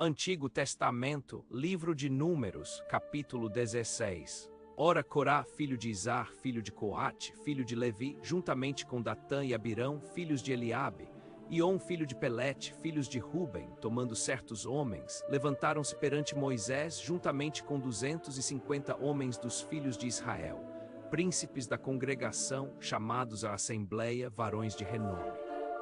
Antigo Testamento, livro de Números, capítulo 16. Ora, Corá, filho de Izar, filho de Coate, filho de Levi, juntamente com Datã e Abirão, filhos de Eliabe, e On, filho de Pelete, filhos de Ruben, tomando certos homens, levantaram-se perante Moisés, juntamente com 250 homens dos filhos de Israel, príncipes da congregação, chamados à assembleia, varões de renome.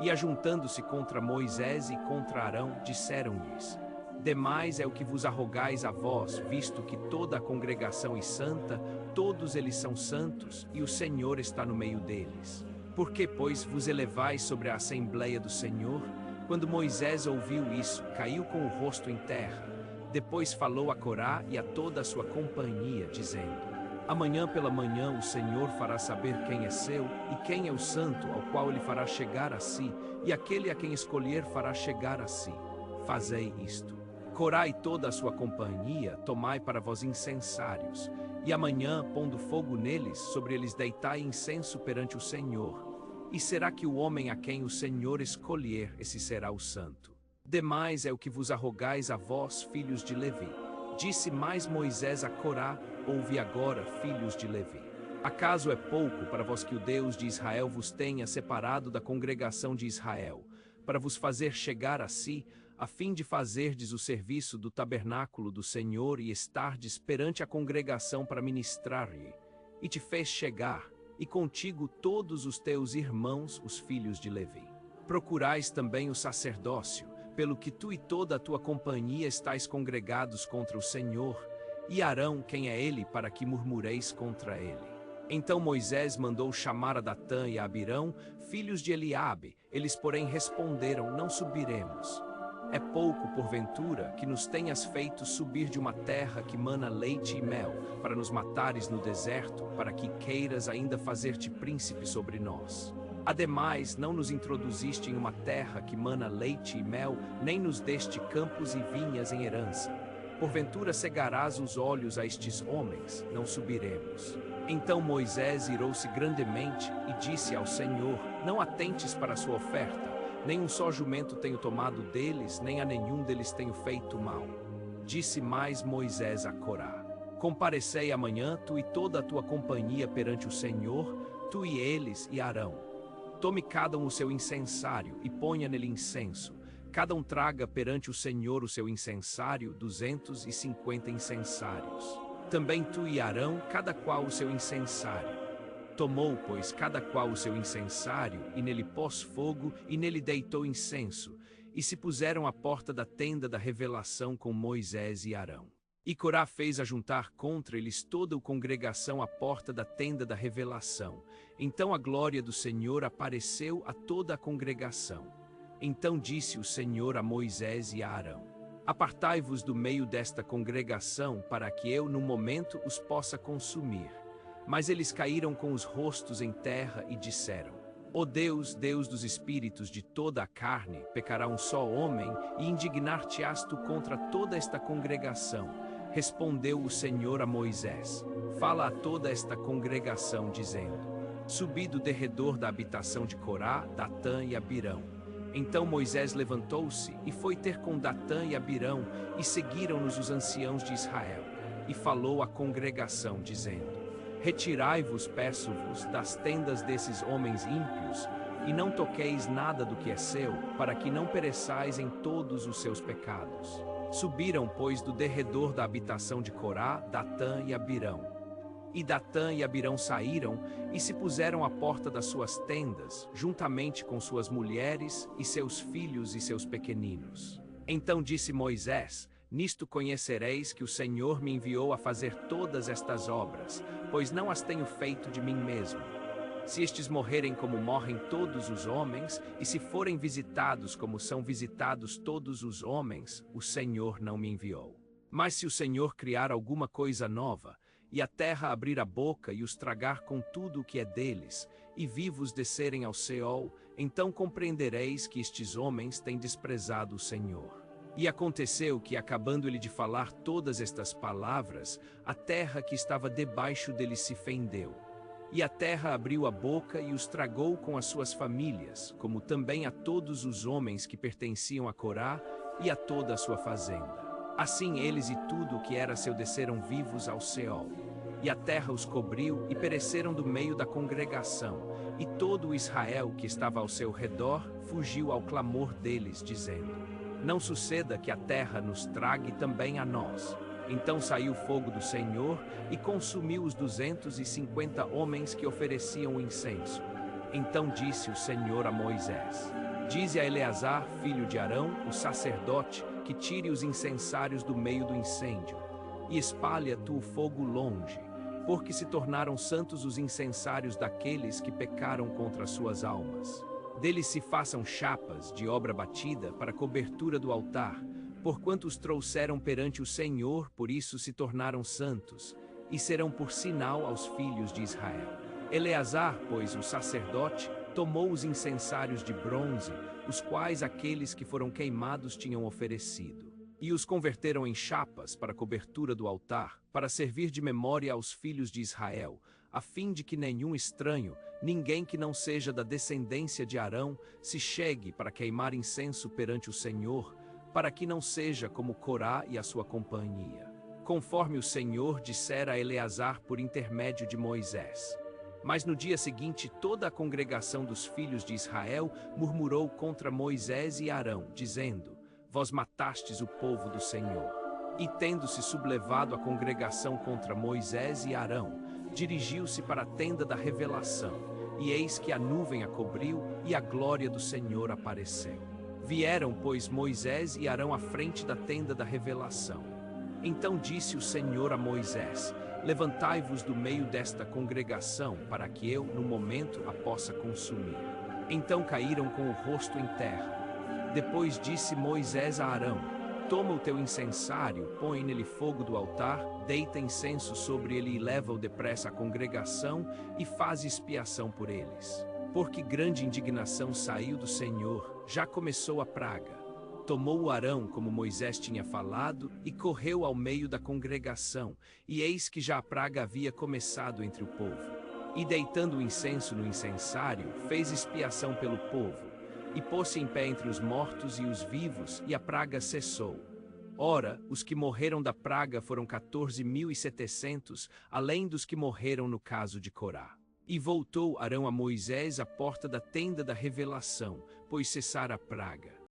E ajuntando-se contra Moisés e contra Arão, disseram-lhes: Demais é o que vos arrogais a vós, visto que toda a congregação é santa, todos eles são santos, e o Senhor está no meio deles. Por que, pois, vos elevais sobre a assembleia do Senhor? Quando Moisés ouviu isso, caiu com o rosto em terra. Depois falou a Corá e a toda a sua companhia, dizendo: Amanhã pela manhã o Senhor fará saber quem é seu, e quem é o santo ao qual ele fará chegar a si, e aquele a quem escolher fará chegar a si. Fazei isto. Corá e toda a sua companhia, tomai para vós incensários, e amanhã, pondo fogo neles, sobre eles deitai incenso perante o Senhor. E será que o homem a quem o Senhor escolher, esse será o santo? Demais é o que vos arrogais a vós, filhos de Levi. Disse mais Moisés a Corá: Ouve agora, filhos de Levi. Acaso é pouco para vós que o Deus de Israel vos tenha separado da congregação de Israel, para vos fazer chegar a si, a fim de fazerdes o serviço do tabernáculo do Senhor e estardes perante a congregação para ministrar-lhe? E te fez chegar, e contigo todos os teus irmãos, os filhos de Levi. Procurais também o sacerdócio, pelo que tu e toda a tua companhia estáis congregados contra o Senhor, e Arão, quem é ele, para que murmureis contra ele. Então Moisés mandou chamar a Datã e a Abirão, filhos de Eliabe. Eles, porém, responderam: Não subiremos. É pouco, porventura, que nos tenhas feito subir de uma terra que mana leite e mel, para nos matares no deserto, para que queiras ainda fazer-te príncipe sobre nós. Ademais, não nos introduziste em uma terra que mana leite e mel, nem nos deste campos e vinhas em herança. Porventura cegarás os olhos a estes homens, não subiremos. Então Moisés irou-se grandemente e disse ao Senhor: Não atentes para a sua oferta, nem um só jumento tenho tomado deles, nem a nenhum deles tenho feito mal. Disse mais Moisés a Corá: Comparecei amanhã, tu e toda a tua companhia perante o Senhor, tu e eles e Arão. Tome cada um o seu incensário e ponha nele incenso. Cada um traga perante o Senhor o seu incensário, 250 incensários. Também tu e Arão, cada qual o seu incensário. Tomou, pois, cada qual o seu incensário, e nele pôs fogo, e nele deitou incenso, e se puseram à porta da tenda da revelação com Moisés e Arão. E Corá fez ajuntar contra eles toda a congregação à porta da tenda da revelação. Então a glória do Senhor apareceu a toda a congregação. Então disse o Senhor a Moisés e a Arão: Apartai-vos do meio desta congregação, para que eu, no momento, os possa consumir. Mas eles caíram com os rostos em terra e disseram: Ó Deus, Deus dos espíritos de toda a carne, pecará um só homem, e indignar-te-ás tu contra toda esta congregação. Respondeu o Senhor a Moisés: Fala a toda esta congregação, dizendo: Subi do derredor da habitação de Corá, Datã e Abirão. Então Moisés levantou-se e foi ter com Datã e Abirão, e seguiram-nos os anciãos de Israel. E falou à congregação, dizendo: Retirai-vos, peço-vos, das tendas desses homens ímpios, e não toqueis nada do que é seu, para que não pereçais em todos os seus pecados. Subiram, pois, do derredor da habitação de Corá, Datã e Abirão. E Datã e Abirão saíram, e se puseram à porta das suas tendas, juntamente com suas mulheres, e seus filhos e seus pequeninos. Então disse Moisés: Nisto conhecereis que o Senhor me enviou a fazer todas estas obras, pois não as tenho feito de mim mesmo. Se estes morrerem como morrem todos os homens, e se forem visitados como são visitados todos os homens, o Senhor não me enviou. Mas se o Senhor criar alguma coisa nova, e a terra abrir a boca e os tragar com tudo o que é deles, e vivos descerem ao Seol, então compreendereis que estes homens têm desprezado o Senhor. E aconteceu que, acabando ele de falar todas estas palavras, a terra que estava debaixo dele se fendeu. E a terra abriu a boca e os tragou com as suas famílias, como também a todos os homens que pertenciam a Corá, e a toda a sua fazenda. Assim eles e tudo o que era seu desceram vivos ao Seol. E a terra os cobriu e pereceram do meio da congregação, e todo o Israel que estava ao seu redor fugiu ao clamor deles, dizendo: Não suceda que a terra nos trague também a nós. Então saiu fogo do Senhor e consumiu os 250 homens que ofereciam o incenso. Então disse o Senhor a Moisés: Dize a Eleazar, filho de Arão, o sacerdote, que tire os incensários do meio do incêndio, e espalha tu o fogo longe, porque se tornaram santos os incensários daqueles que pecaram contra suas almas. Deles se façam chapas de obra batida para cobertura do altar, porquanto os trouxeram perante o Senhor, por isso se tornaram santos, e serão por sinal aos filhos de Israel. Eleazar, pois, o sacerdote, tomou os incensários de bronze, os quais aqueles que foram queimados tinham oferecido, e os converteram em chapas para cobertura do altar, para servir de memória aos filhos de Israel, a fim de que nenhum estranho, ninguém que não seja da descendência de Arão, se chegue para queimar incenso perante o Senhor, para que não seja como Corá e a sua companhia, conforme o Senhor dissera a Eleazar por intermédio de Moisés. Mas no dia seguinte toda a congregação dos filhos de Israel murmurou contra Moisés e Arão, dizendo: Vós matastes o povo do Senhor. E tendo-se sublevado a congregação contra Moisés e Arão, dirigiu-se para a tenda da revelação, e eis que a nuvem a cobriu e a glória do Senhor apareceu. Vieram, pois, Moisés e Arão à frente da tenda da revelação. Então disse o Senhor a Moisés: Levantai-vos do meio desta congregação, para que eu, no momento, a possa consumir. Então caíram com o rosto em terra. Depois disse Moisés a Arão: Toma o teu incensário, põe nele fogo do altar, deita incenso sobre ele e leva-o depressa à congregação e faz expiação por eles. Porque grande indignação saiu do Senhor, já começou a praga. Tomou o Arão, como Moisés tinha falado, e correu ao meio da congregação, e eis que já a praga havia começado entre o povo. E deitando o incenso no incensário, fez expiação pelo povo, e pôs-se em pé entre os mortos e os vivos, e a praga cessou. Ora, os que morreram da praga foram 14.700, além dos que morreram no caso de Corá. E voltou Arão a Moisés à porta da tenda da revelação, pois cessara a praga.